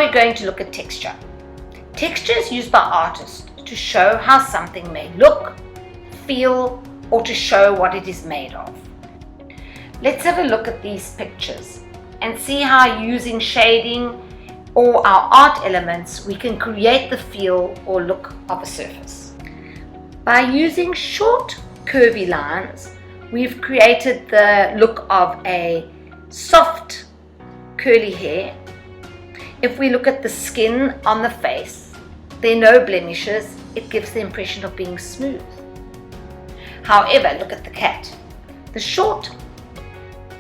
we're going to look at texture. Texture is used by artists to show how something may look, feel, or to show what it is made of. Let's have a look at these pictures and see how using shading or our art elements we can create the feel or look of a surface. By using short curvy lines, we've created the look of a soft curly hair. If we look at the skin on the face, there are no blemishes. It gives the impression of being smooth. However, look at the cat. The short,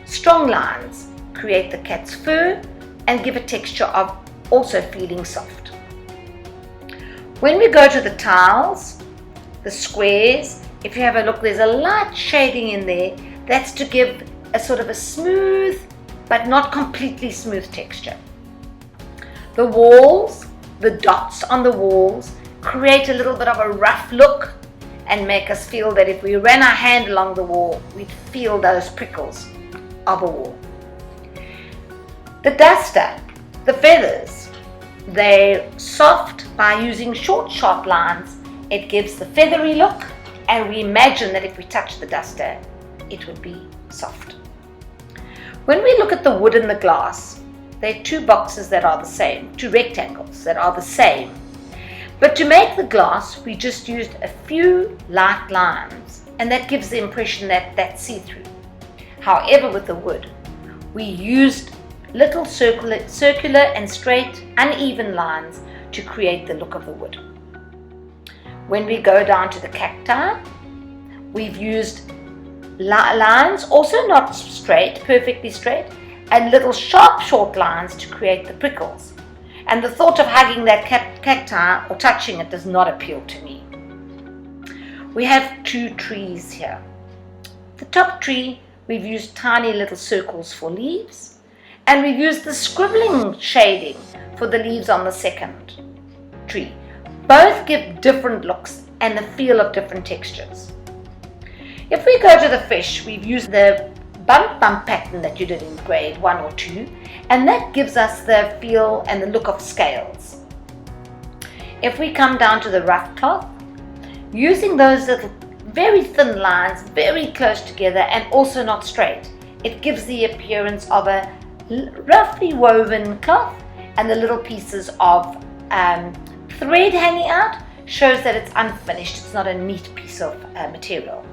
strong lines create the cat's fur and give a texture of also feeling soft. When we go to the tiles, the squares, if you have a look, there's a light shading in there. That's to give a sort of a smooth but not completely smooth texture. The walls, the dots on the walls create a little bit of a rough look and make us feel that if we ran our hand along the wall, we'd feel those prickles of a wall. The duster, the feathers, they're soft. By using short, sharp lines, it gives the feathery look, and we imagine that if we touch the duster, it would be soft. When we look at the wood and the glass, there are two boxes that are the same, two rectangles that are the same. But to make the glass, we just used a few light lines, and that gives the impression that that's see-through. However, with the wood, we used little circular and straight, uneven lines to create the look of the wood. When we go down to the cacti, we've used lines, also not straight, perfectly straight, and little sharp, short lines to create the prickles. And the thought of hugging that cacti or touching it does not appeal to me. We have two trees here. The top tree, we've used tiny little circles for leaves, and we've used the scribbling shading for the leaves on the second tree. Both give different looks and the feel of different textures. If we go to the fish, we've used the bump pattern that you did in grade 1 or 2, and that gives us the feel and the look of scales. If we come down to the rough cloth, using those little very thin lines very close together and also not straight, it gives the appearance of a roughly woven cloth, and the little pieces of thread hanging out shows that it's unfinished, it's not a neat piece of material.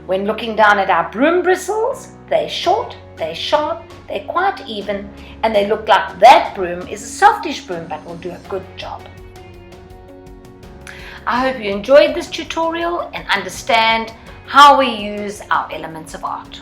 When looking down at our broom bristles, they're short, they're sharp, they're quite even, and they look like that broom is a softish broom but will do a good job. I hope you enjoyed this tutorial and understand how we use our elements of art.